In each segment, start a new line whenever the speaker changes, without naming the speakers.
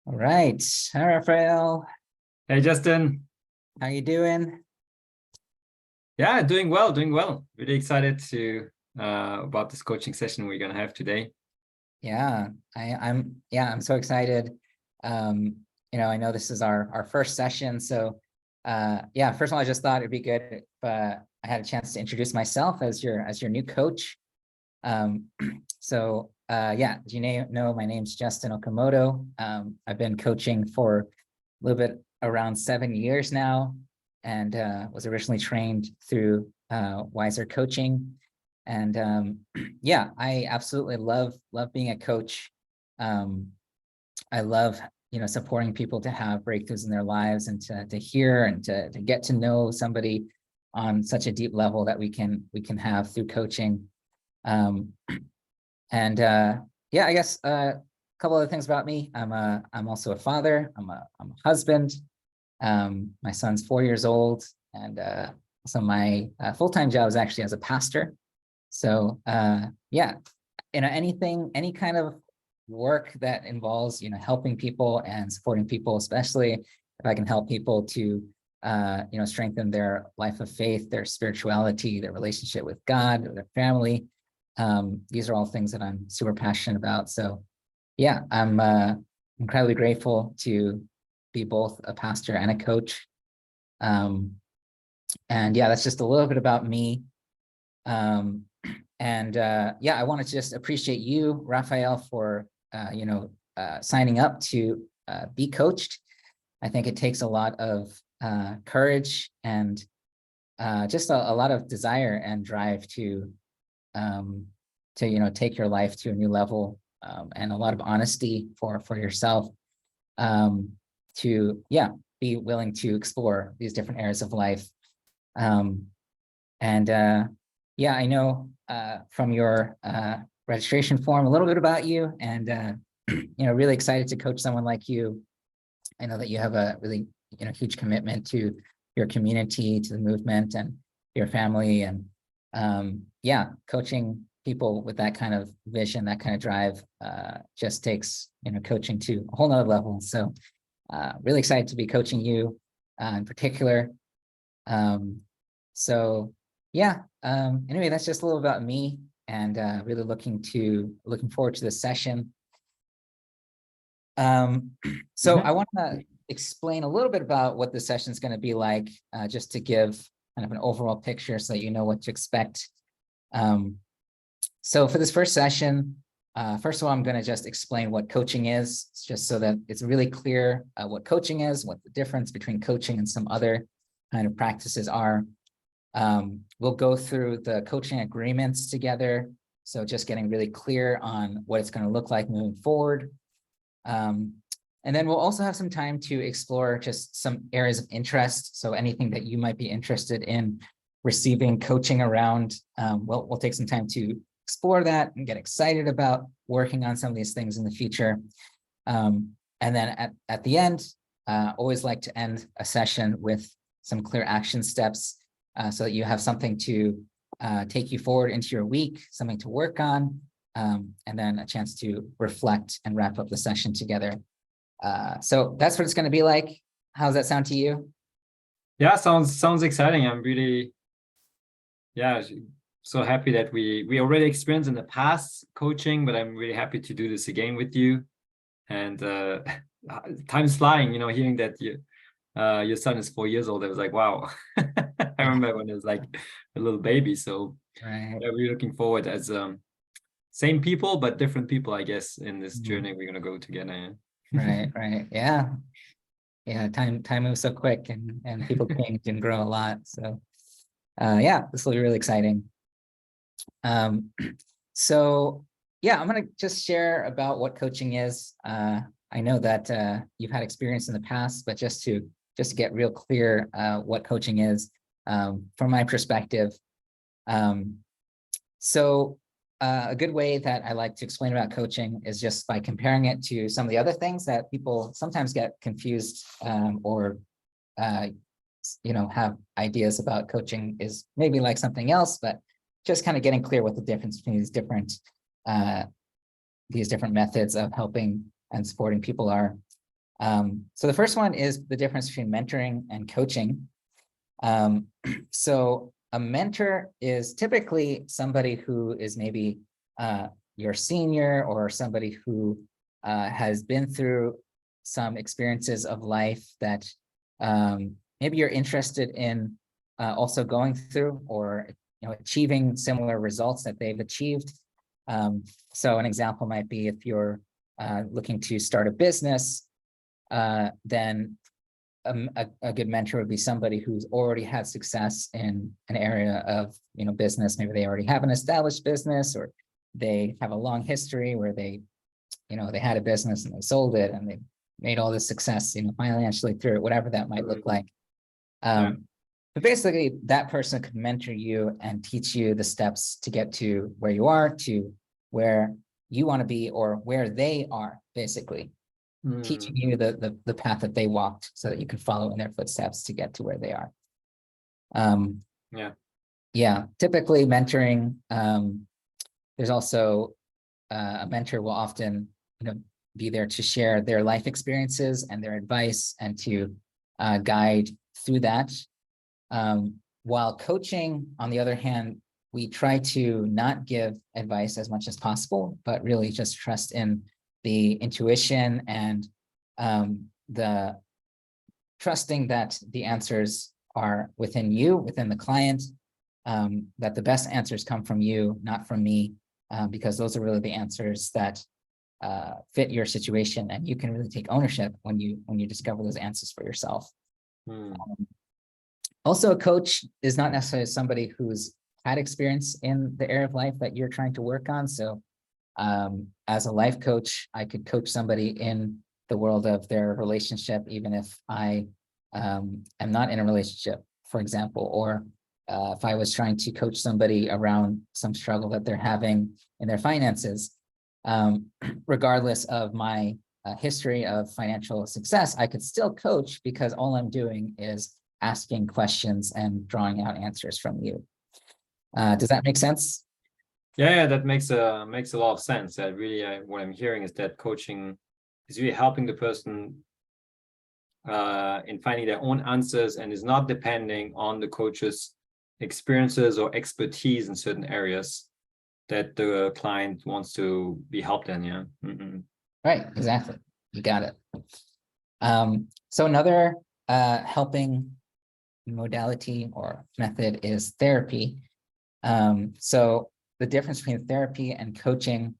All right. Hi, Raphael.
Hey, Justin.
How you doing?
Yeah, doing well, doing well. Really excited to about this coaching session we're gonna have today.
Yeah, I'm so excited. Um, I know this is our first session, so yeah, first of all, I just thought it'd be good if I had a chance to introduce myself as your new coach. Um, so yeah, as you know, my name's Justin Okamoto. I've been coaching for a little bit around 7 years now, and was originally trained through Wiser Coaching. And yeah, I absolutely love being a coach. I love supporting people to have breakthroughs in their lives and to hear and to get to know somebody on such a deep level that we can have through coaching. Um, and yeah, I guess a couple other things about me. I'm also a father. I'm a husband. My son's 4 years old, and so my full-time job is actually as a pastor. So yeah, any kind of work that involves helping people and supporting people, especially if I can help people to strengthen their life of faith, their spirituality, their relationship with God, or their family. These are all things that I'm super passionate about. So yeah, I'm incredibly grateful to be both a pastor and a coach. Um, and yeah, that's just a little bit about me. Um, and yeah, I want to just appreciate you, Raphael, for signing up to be coached. I think it takes a lot of courage and just a lot of desire and drive um, to take your life to a new level, and a lot of honesty for yourself, um, to be willing to explore these different areas of life. Um, and yeah, I know from your registration form a little bit about you, and really excited to coach someone like you. I know that you have a really huge commitment to your community, to the movement, and your family, and yeah, coaching people with that kind of vision, that kind of drive, just takes coaching to a whole nother level. So really excited to be coaching you in particular. Um, so yeah, anyway, that's just a little about me, and really looking forward to this session. So I want to explain a little bit about what the session is going to be like, just to give kind of an overall picture so that you know what to expect. So for this first session, first of all, I'm going to just explain what coaching is, just so that it's really clear what coaching is, what the difference between coaching and some other kind of practices are. We'll go through the coaching agreements together, so just getting really clear on what it's going to look like moving forward. And then we'll also have some time to explore just some areas of interest. So anything that you might be interested in receiving coaching around, we'll take some time to explore that and get excited about working on some of these things in the future. And then at the end, always like to end a session with some clear action steps, so that you have something to take you forward into your week, something to work on, and then a chance to reflect and wrap up the session together. So that's what it's going to be like. How does that sound to you?
Yeah, sounds exciting. I'm really, yeah, so happy that we already experienced in the past coaching, but I'm really happy to do this again with you. And time's flying, hearing that your son is 4 years old. I was like, wow. I remember when it was like a little baby. So
Right.
yeah, we're looking forward as same people, but different people, I guess, in this
Mhm.
journey we're gonna go together.
Right. Right. Yeah. Yeah. Time moves so quick, and people change and grow a lot. So yeah, this will be really exciting. Um, so yeah, I'm gonna just share about what coaching is. I know that you've had experience in the past, but just to get real clear what coaching is, from my perspective. Um, so a good way that I like to explain about coaching is just by comparing it to some of the other things that people sometimes get confused, or uh, have ideas about coaching is maybe like something else, but just kind of getting clear what the difference between uh, these different methods of helping and supporting people are. So the first one is the difference between mentoring and coaching. So a mentor is typically somebody who is maybe your senior, or somebody who has been through some experiences of life that maybe you're interested in also going through, or achieving similar results that they've achieved. So an example might be if you're looking to start a business, then a good mentor would be somebody who's already had success in an area of business. Maybe they already have an established business, or they have a long history where they had a business and they sold it and they made all this success financially through it, whatever that might look like. But basically that person could mentor you and teach you the steps to get to where you are, to where you want to be, or where they are, basically teaching you the path that they walked, so that you can follow in their footsteps to get to where they are. Typically mentoring, there's also a mentor will often be there to share their life experiences and their advice, and to guide through that. While coaching, on the other hand, we try to not give advice as much as possible, but really just trust in the intuition and the trusting that the answers are within you, within the client, that the best answers come from you, not from me, because those are really the answers that fit your situation, and you can really take ownership when you discover those answers for yourself. Also, a coach is not necessarily somebody who's had experience in the area of life that you're trying to work on. So as a life coach, I could coach somebody in the world of their relationship, even if I am not in a relationship, for example, or if I was trying to coach somebody around some struggle that they're having in their finances, regardless of my history of financial success, I could still coach, because all I'm doing is asking questions and drawing out answers from you. Does that make sense?
Yeah, that makes a lot of sense. That really, what I'm hearing is that coaching is really helping the person in finding their own answers, and is not depending on the coach's experiences or expertise in certain areas that the client wants to be helped in. Yeah.
Right, exactly. You got it. So another helping modality or method is therapy. So the difference between therapy and coaching.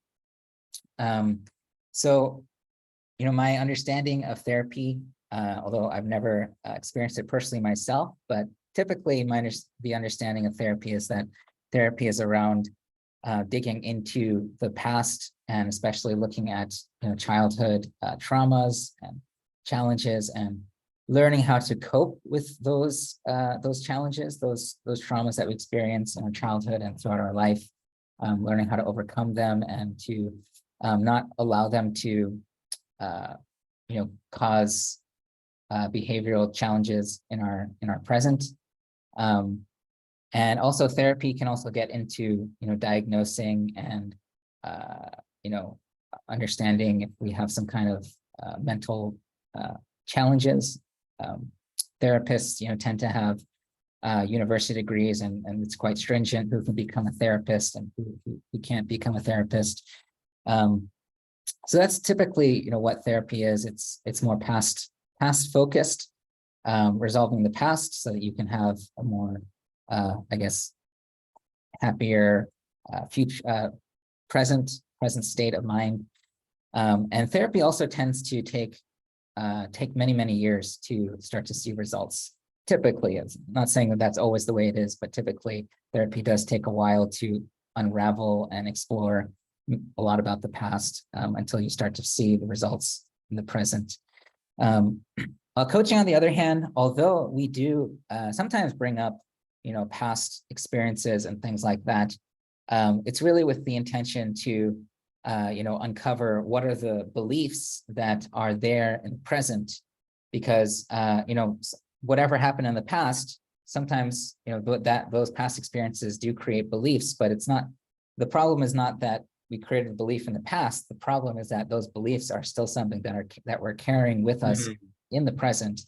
So, my understanding of therapy, although I've never experienced it personally myself, but typically the understanding of therapy is that therapy is around digging into the past, and especially looking at childhood traumas and challenges, and learning how to cope with those challenges, those traumas that we experience in our childhood and throughout our life, learning how to overcome them, and to not allow them to cause behavioral challenges in our present. And also therapy can also get into diagnosing and understanding if we have some kind of mental challenges. Therapists tend to have university degrees, and it's quite stringent who can become a therapist and who can't become a therapist. So that's typically what therapy is. It's more past focused, resolving the past so that you can have a more happier future, present state of mind. And therapy also tends to take many years to start to see results. Typically, I'm not saying that that's always the way it is, but typically therapy does take a while to unravel and explore a lot about the past, until you start to see the results in the present. Coaching, on the other hand, although we do sometimes bring up past experiences and things like that, it's really with the intention to uncover what are the beliefs that are there in the present, because whatever happened in the past, sometimes those past experiences do create beliefs, but it's not, the problem is not that we created a belief in the past. The problem is that those beliefs are still something that we're carrying with us
Mhm.
in the present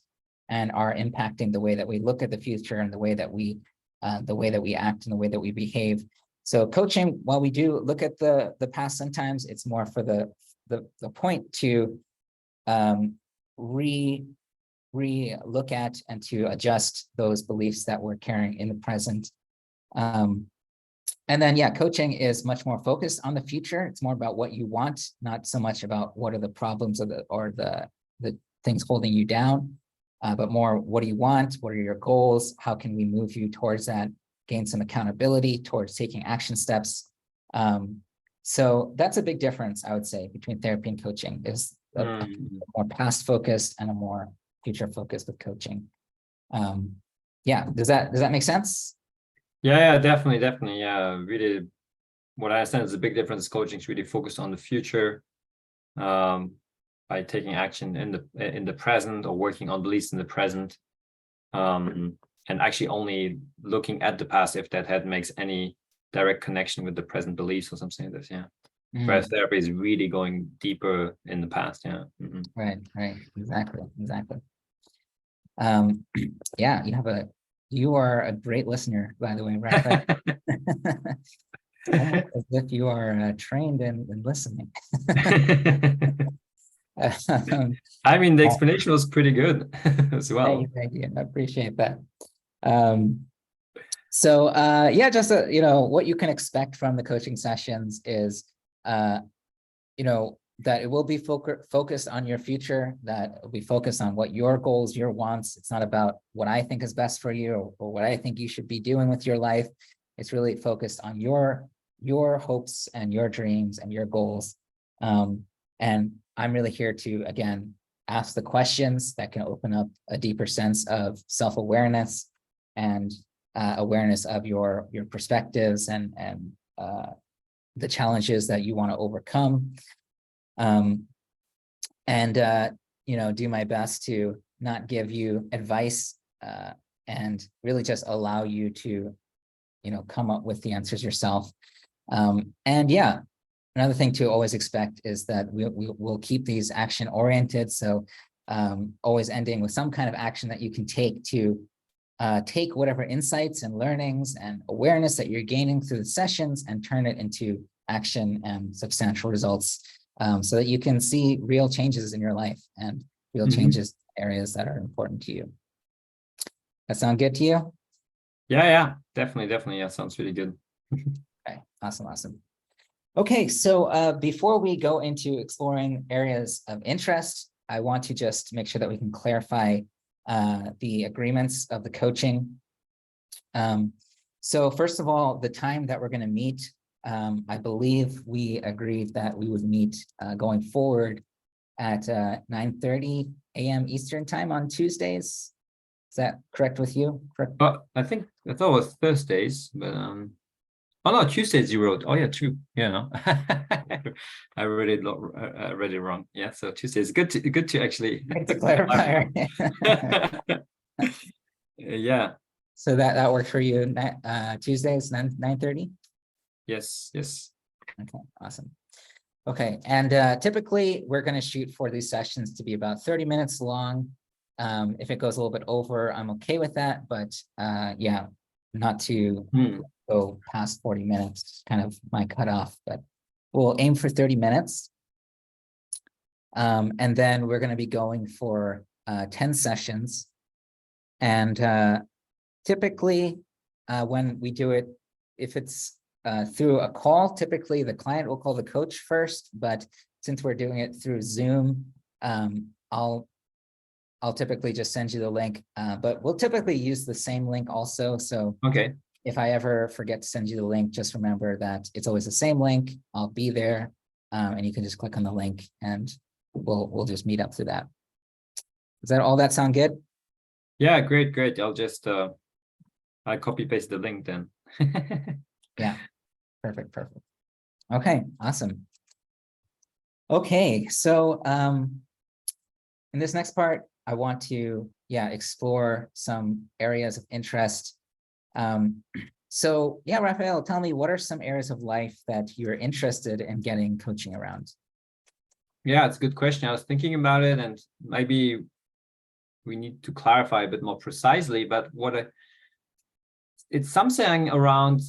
and are impacting the way that we look at the future and the way that we act and the way that we behave. So coaching, while we do look at the past, sometimes it's more for the point to look at and to adjust those beliefs that we're carrying in the present. And then, yeah, coaching is much more focused on the future. It's more about what you want, not so much about what are the problems or the things holding you down, but more what do you want? What are your goals? How can we move you towards that? Gain some accountability towards taking action steps. So that's a big difference, I would say, between therapy and coaching is a more past focused and a more future focused with coaching. Yeah, does that make sense?
Yeah, definitely. Yeah, really, what I understand is the big difference is coaching is really focused on the future, by taking action in the present or working on beliefs in the present, and actually only looking at the past if that had makes any direct connection with the present beliefs or something like this. Yeah. Whereas therapy is really going deeper in the past. Yeah.
Right, exactly. Yeah, you are a great listener, by the way, right? Almost as if you are trained in listening.
I mean, the explanation was pretty good as well.
Thank you. I appreciate that. So yeah, just what you can expect from the coaching sessions is that it will be focused on your future, that it will be focused on what your goals, your wants. It's not about what I think is best for you or what I think you should be doing with your life. It's really focused on your hopes and your dreams and your goals. And I'm really here to, again, ask the questions that can open up a deeper sense of self-awareness and awareness of your perspectives and the challenges that you want to overcome. And do my best to not give you advice and really just allow you to, come up with the answers yourself. And yeah, another thing to always expect is that we'll keep these action oriented. So always ending with some kind of action that you can take to take whatever insights and learnings and awareness that you're gaining through the sessions and turn it into action and substantial results, so that you can see real changes in your life and real changes in areas that are important to you. That sound good to you?
Yeah, definitely. Yeah, sounds really good.
Okay, awesome. Okay, so before we go into exploring areas of interest, I want to just make sure that we can clarify the agreements of the coaching. So first of all, the time that we're going to meet, I believe we agreed that we would meet going forward at 9:30 a.m. Eastern time on Tuesdays. Is that correct with you? Correct.
But I thought it was Thursdays, but oh no, Tuesdays you wrote. Oh yeah, true. Yeah, no. I read it wrong. Yeah, so Tuesdays. Good to actually
To clarify.
Yeah.
So that works for you. Tuesdays 9:30.
Yes.
Okay, awesome. Okay, and typically we're going to shoot for these sessions to be about 30 minutes long. If it goes a little bit over, I'm okay with that, but yeah, not to go past 40 minutes, kind of my cutoff, but we'll aim for 30 minutes. And then we're going to be going for 10 sessions. And typically when we do it, if it's through a call, typically the client will call the coach first, but since we're doing it through Zoom, I'll typically just send you the link, but we'll typically use the same link also. So
okay,
if I ever forget to send you the link, just remember that it's always the same link. I'll be there, and you can just click on the link and we'll just meet up through that. Does that all that sound good?
Yeah, great. I'll just I copy paste the link then.
Yeah, perfect. Okay, awesome. Okay, so in this next part, I want to explore some areas of interest. So yeah, Raphael, tell me, what are some areas of life that you're interested in getting coaching around?
Yeah, it's a good question. I was thinking about it, and maybe we need to clarify a bit more precisely, but it's something around,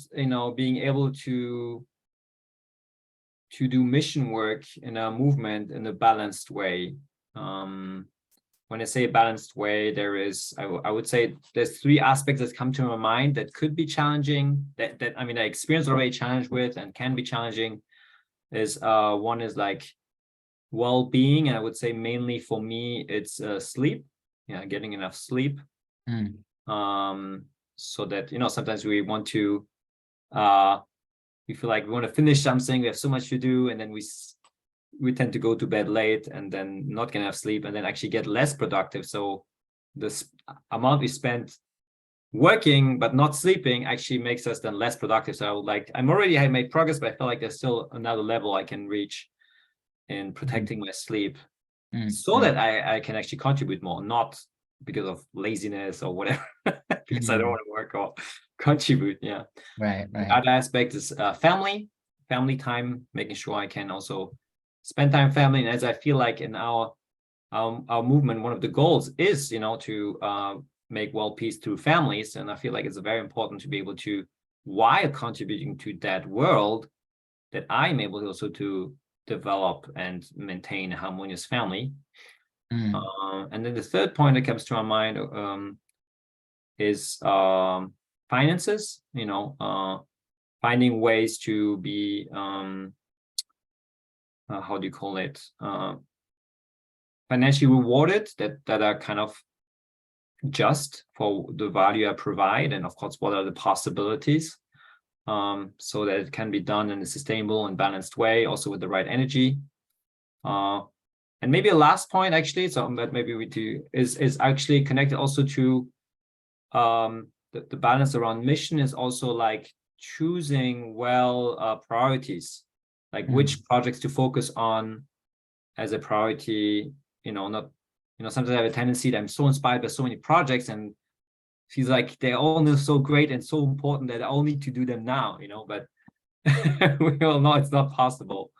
being able to do mission work in a movement in a balanced way. When I say balanced way, there is, I would say there's three aspects that come to my mind that could be challenging, that I mean, I experienced already challenged with and can be challenging. Is one is like well-being, and I would say mainly for me, it's sleep, getting enough sleep. So that, sometimes we want to, we feel like we want to finish something, we have so much to do, and then we tend to go to bed late and then not get enough sleep and then actually get less productive. So this amount we spent working but not sleeping actually makes us then less productive. So I'm already have made progress, but I feel like there's still another level I can reach in protecting my sleep, so that I can actually contribute more, not because of laziness or whatever, because I don't want to work or contribute. Yeah.
Right.
The other aspect is family time, making sure I can also spend time with family. And as I feel like in our movement, one of the goals is, to make world peace through families. And I feel like it's very important to be able to, while contributing to that world, that I'm able also to develop and maintain a harmonious family. And then the third point that comes to my mind is finances, finding ways to be, how do you call it? Financially rewarded, that are kind of just for the value I provide. And of course, what are the possibilities? So that it can be done in a sustainable and balanced way, also with the right energy. And maybe a last point, actually, so that maybe we do is actually connected also to the balance around mission, is also like choosing priorities, like which projects to focus on as a priority. Not, sometimes I have a tendency that I'm so inspired by so many projects and feels like they're all so great and so important that I all need to do them now, but we all know it's not possible.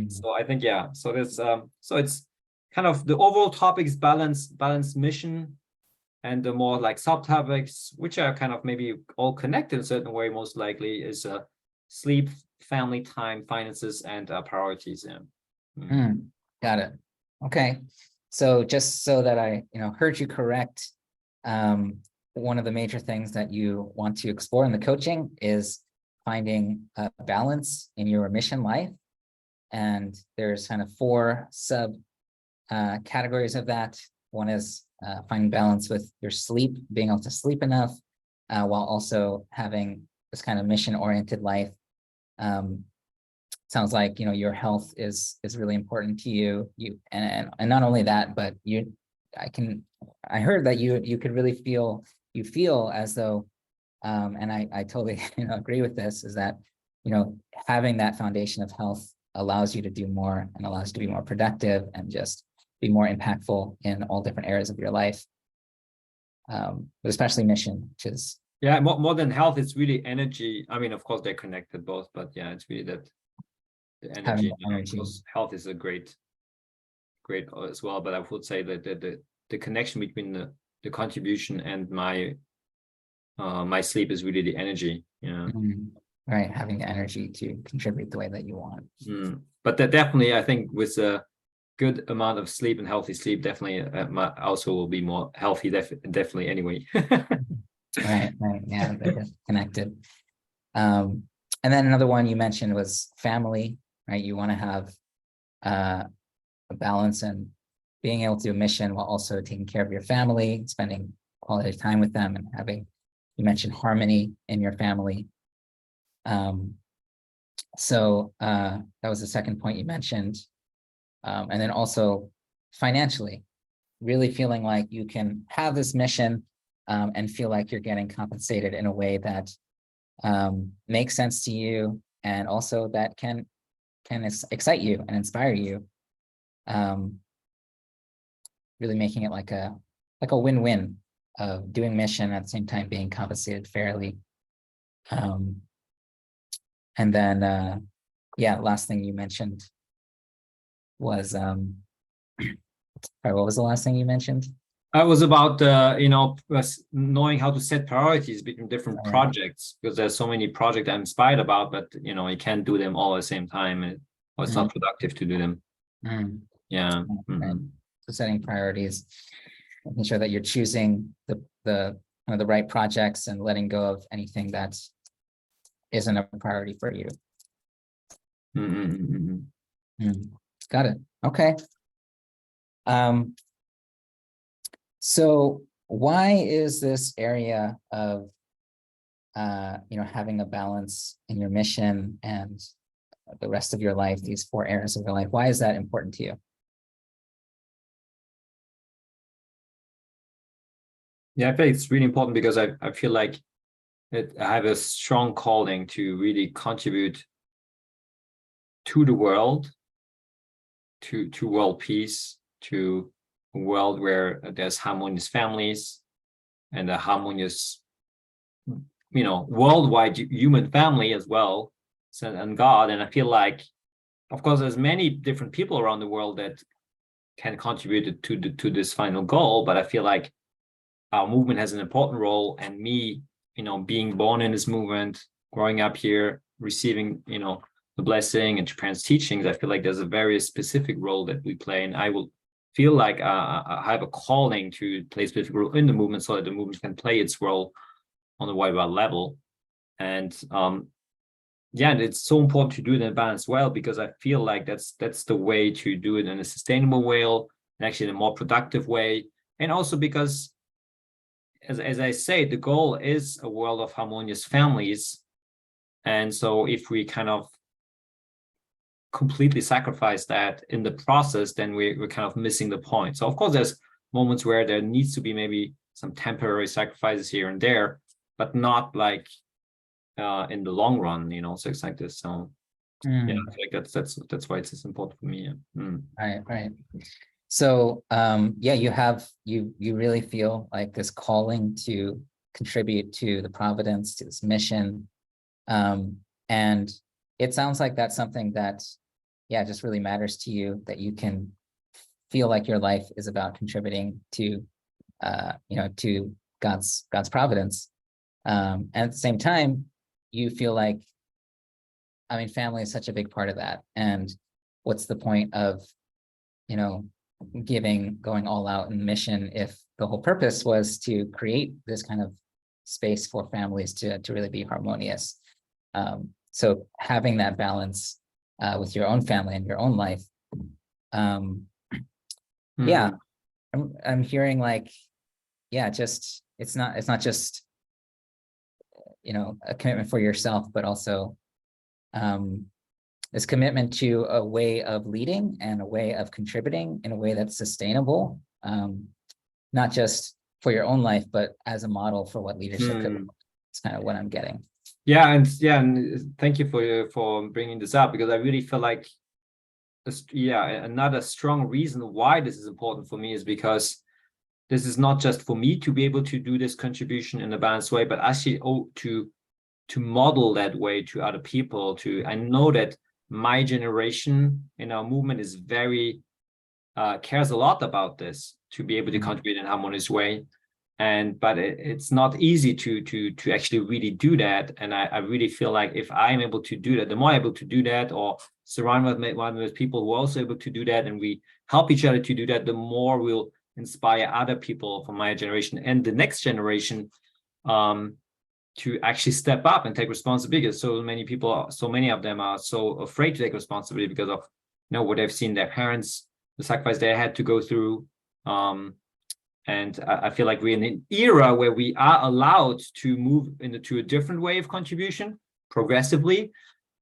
So I think, so there's so it's kind of the overall topic is balance mission, and the more like subtopics, which are kind of maybe all connected in a certain way, most likely, is sleep, family time, finances, and priorities.
Got it. Okay. So just so that I, heard you correct, one of the major things that you want to explore in the coaching is finding a balance in your mission life. And there's kind of four sub categories of that. One is finding balance with your sleep, being able to sleep enough, while also having this kind of mission-oriented life. Sounds like, your health is really important to you. And not only that, but I heard that you could really feel as though, and I totally agree with this, is that having that foundation of health allows you to do more and allows you to be more productive and just be more impactful in all different areas of your life, but especially mission, which is
more than health. It's really energy. I mean, of course they're connected both, but it's really that the energy. Of course, health is a great as well, but I would say that the connection between the contribution and my sleep is really the energy.
Right, having the energy to contribute the way that you want.
But that definitely, I think, with a good amount of sleep and healthy sleep, definitely also will be more healthy. Definitely, anyway.
Right. Yeah, they're connected. And then another one you mentioned was family, right? You want to have a balance and being able to do a mission while also taking care of your family, spending quality time with them, and you mentioned harmony in your family. So that was the second point you mentioned. And then also financially, really feeling like you can have this mission and feel like you're getting compensated in a way that makes sense to you, and also that can excite you and inspire you. Really making it like a win-win of doing mission at the same time being compensated fairly. And then, yeah, last thing you mentioned was, sorry, what was the last thing you mentioned?
It was about knowing how to set priorities between different
Oh, yeah.
projects, because there's so many projects I'm inspired about, but you can't do them all at the same time, or it's not productive to do them.
Mm.
Yeah.
Right. So setting priorities, making sure that you're choosing the the right projects and letting go of anything that isn't a priority for you. Got it. Okay. So why is this area of having a balance in your mission and the rest of your life, these 4 areas of your life, why is that important to you?
Yeah, I think it's really important because I feel like I have a strong calling to really contribute to the world, to world peace, to a world where there's harmonious families and a harmonious, worldwide human family as well, and God. And I feel like, of course, there's many different people around the world that can contribute to this final goal, but I feel like our movement has an important role, and me, being born in this movement, growing up here, receiving, the blessing and Japan's teachings, I feel like there's a very specific role that we play, and I will feel like I have a calling to play a specific role in the movement so that the movement can play its role on a worldwide level. And yeah, and it's so important to do it in a balanced way, because I feel like that's the way to do it in a sustainable way, and actually in a more productive way. And also because, as I say, the goal is a world of harmonious families. And so if we kind of completely sacrifice that in the process, then we're kind of missing the point. So of course, there's moments where there needs to be maybe some temporary sacrifices here and there, but not like in the long run, so it's like this. So yeah, I feel like that's why it's important for me.
Right. So yeah, you really feel like this calling to contribute to the providence, to this mission. And it sounds like that's something that, yeah, just really matters to you, that you can feel like your life is about contributing to to God's providence. And at the same time, you feel like, I mean, family is such a big part of that. And what's the point of, going all out in mission if the whole purpose was to create this kind of space for families to really be harmonious? So having that balance with your own family and your own life, yeah, I'm hearing like, yeah, just it's not just a commitment for yourself, but also this commitment to a way of leading and a way of contributing in a way that's sustainable, not just for your own life, but as a model for what leadership could be. It's kind of what I'm getting.
Yeah, and thank you for bringing this up, because I really feel like, another strong reason why this is important for me is because this is not just for me to be able to do this contribution in a balanced way, but actually to model that way to other people. I know that my generation in our movement is very cares a lot about this, to be able to contribute in a harmonious way. But it's not easy to actually really do that. And I really feel like if I'm able to do that, the more I'm able to do that, or surround with people who are also able to do that, and we help each other to do that, the more we'll inspire other people from my generation and the next generation to actually step up and take responsibility. So many of them are so afraid to take responsibility because of what they've seen their parents, the sacrifice they had to go through. And I feel like we're in an era where we are allowed to move into a different way of contribution progressively.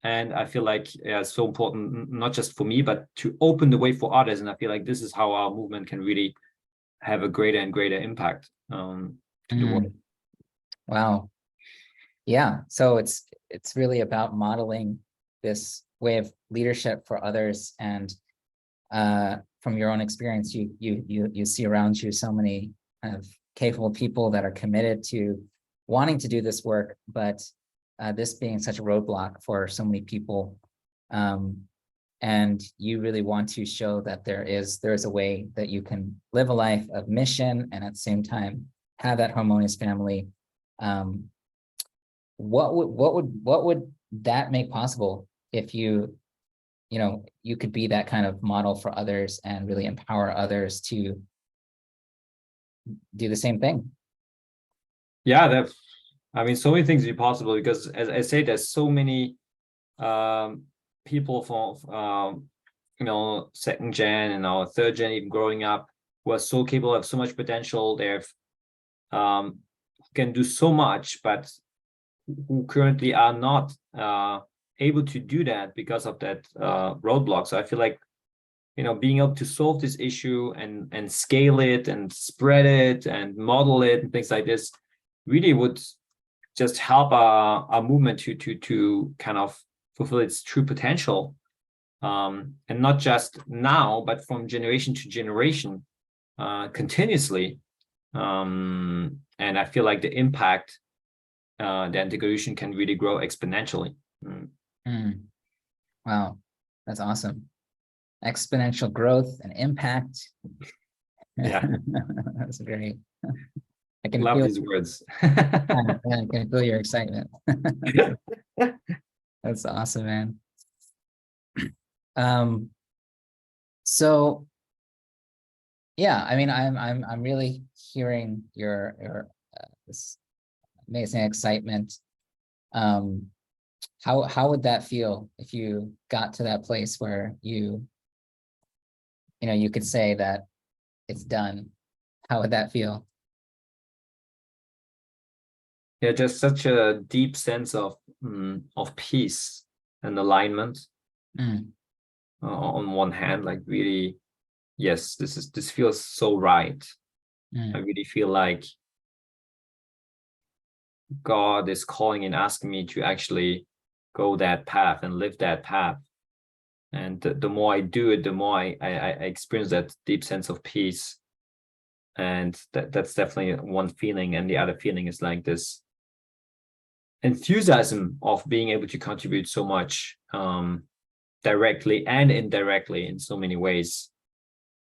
And I feel like it's so important, not just for me, but to open the way for others. And I feel like this is how our movement can really have a greater and greater impact to the world.
Wow. Yeah. So it's really about modeling this way of leadership for others. And from your own experience, you see around you so many kind of capable people that are committed to wanting to do this work, but this being such a roadblock for so many people. And you really want to show that there is a way that you can live a life of mission and at the same time have that harmonious family. What would that make possible if you could be that kind of model for others and really empower others to do the same thing?
Yeah, I mean, so many things are possible because, as I say, there's so many people from second gen and third gen even growing up who are so capable, have so much potential. They've can do so much, but who currently are not able to do that because of that roadblock. So I feel like being able to solve this issue and scale it and spread it and model it and things like this really would just help our movement to kind of fulfill its true potential, and not just now, but from generation to generation, continuously. And I feel like the impact, the integration can really grow exponentially.
Wow, that's awesome. Exponential growth and impact.
Yeah.
That's great. I can
love
feel
these words.
I can feel your excitement. That's awesome, man. So yeah, I mean, I'm really hearing your this amazing excitement. How would that feel if you got to that place where you could say that it's done? How would that feel?
Yeah, just such a deep sense of peace and alignment. On one hand, like really, yes, this feels so right. I really feel like God is calling and asking me to actually go that path and live that path. And the more I do it, the more I experience that deep sense of peace. And that's definitely one feeling. And the other feeling is like this enthusiasm of being able to contribute so much, directly and indirectly in so many ways.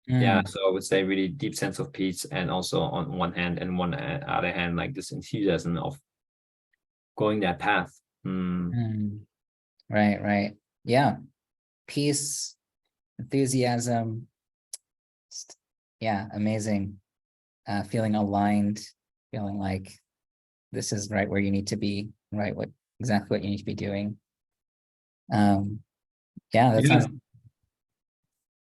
Yeah, so I would say really deep sense of peace, and also on one hand and one other hand, like this enthusiasm of going that path.
Right. Yeah. Peace, enthusiasm. Yeah, amazing. Feeling aligned, feeling like this is right where you need to be, right? Exactly what you need to be doing. Yeah, that sounds.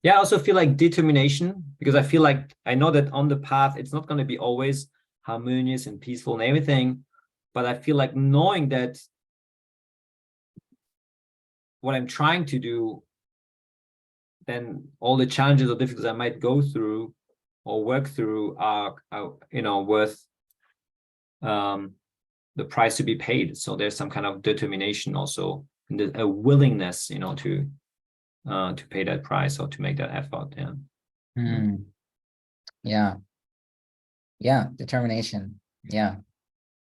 Yeah, I also feel like determination, because I feel like I know that on the path, it's not going to be always harmonious and peaceful and everything, but I feel like knowing that what I'm trying to do, then all the challenges or difficulties I might go through or work through are worth the price to be paid. So there's some kind of determination also, and a willingness, to pay that price or to make that effort.
Yeah, determination. Yeah,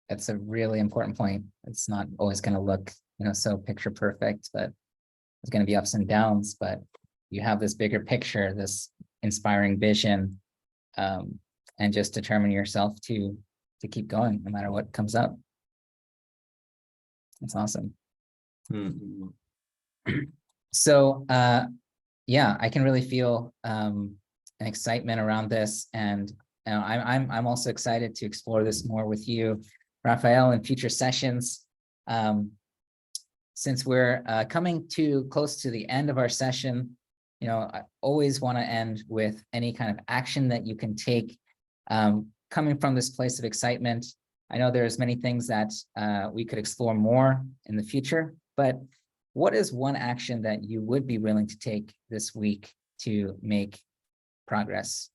that's a really important point. It's not always going to look so picture perfect, but there's going to be ups and downs, but you have this bigger picture, this inspiring vision, and just determine yourself to keep going no matter what comes up. That's awesome. So yeah, I can really feel an excitement around this, and I'm also excited to explore this more with you, Raphael, in future sessions. Since we're coming close to the end of our session, I always want to end with any kind of action that you can take, coming from this place of excitement. I know there's many things that we could explore more in the future, but what is one action that you would be willing to take this week to make progress?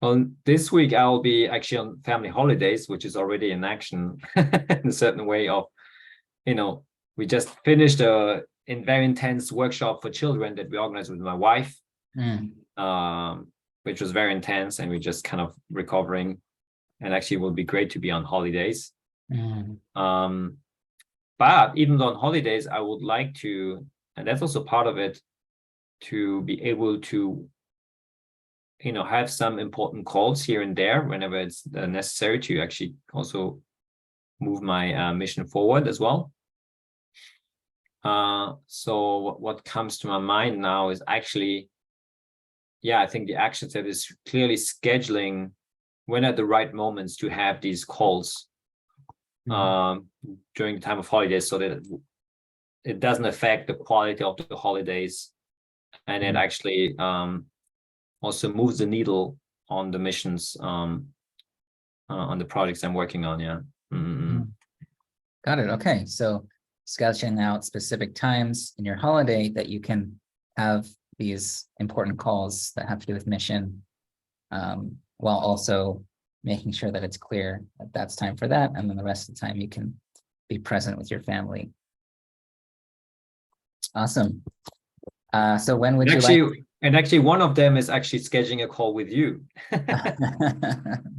Well, this week I'll be actually on family holidays, which is already an action in a certain way of, we just finished a in very intense workshop for children that we organized with my wife,
Mm,
which was very intense, and we're just kind of recovering. And actually, it would be great to be on holidays.
mm,
But even though on holidays, I would like to, and that's also part of it, to be able to, have some important calls here and there whenever it's necessary to actually also move my mission forward as well. So what comes to my mind now is actually, I think the action step is clearly scheduling when are the right moments to have these calls during the time of holidays, so that it doesn't affect the quality of the holidays, and it actually also moves the needle on the missions, on the projects I'm working on. Yeah.
Got it. Okay. So sketching out specific times in your holiday that you can have these important calls that have to do with mission, while also making sure that it's clear that that's time for that. And then the rest of the time you can be present with your family. Awesome. So when would you like?
And actually, one of them is actually scheduling a call with you.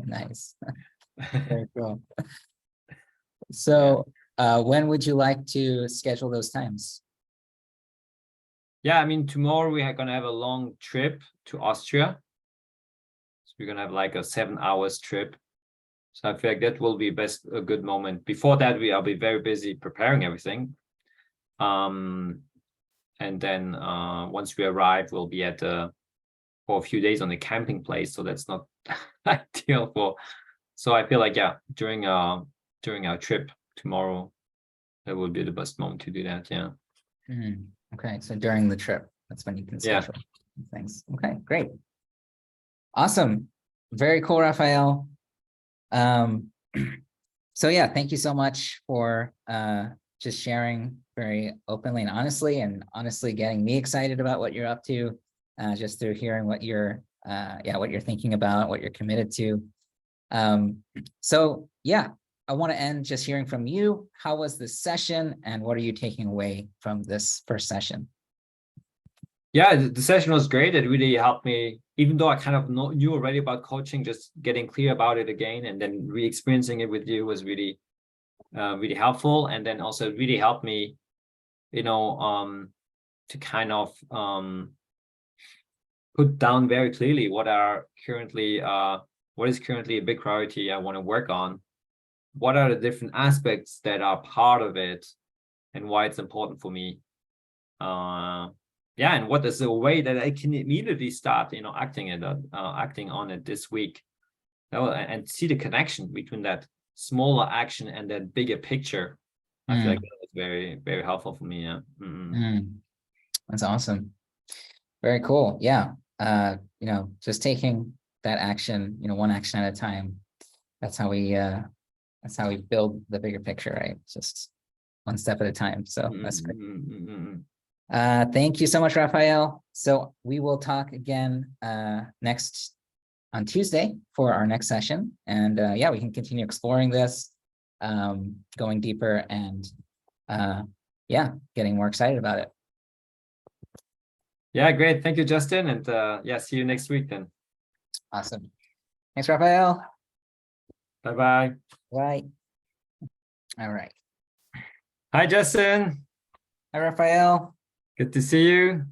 Nice. Very cool. So when would you like to schedule those times?
Yeah, I mean, tomorrow we are going to have a long trip to Austria. So we're going to have like a 7 hours trip. So I feel like that will be a good moment. Before that, I'll be very busy preparing everything. And then once we arrive, we'll be for a few days on the camping place. So that's not ideal for. So I feel like, during our trip tomorrow, that will be the best moment to do that. Yeah.
Okay, so during the trip, that's when you can schedule things. Okay, great. Awesome. Very cool, Raphael. So yeah, thank you so much for just sharing very openly and honestly getting me excited about what you're up to, just through hearing what you're thinking about, what you're committed to. So yeah, I want to end just hearing from you. How was this session, and what are you taking away from this first session?
Yeah, the session was great. It really helped me, even though I kind of knew already about coaching, just getting clear about it again and then re-experiencing it with you was really, really helpful. And then also it really helped me, to kind of put down very clearly what is currently a big priority I want to work on. What are the different aspects that are part of it and why it's important for me. And what is the way that I can immediately start, acting on it this week, and see the connection between that smaller action and that bigger picture. I feel like that was very, very helpful for me. Yeah.
That's awesome. Very cool. Yeah. Just taking that action, one action at a time. That's how we build the bigger picture, right? Just one step at a time. So that's great. Thank you so much, Raphael. So we will talk again next on Tuesday for our next session. And we can continue exploring this, going deeper and getting more excited about it.
Yeah, great. Thank you, Justin. And see you next week then.
Awesome. Thanks, Raphael.
Bye-bye.
Bye. All right.
Hi, Justin.
Hi, Raphael.
Good to see you.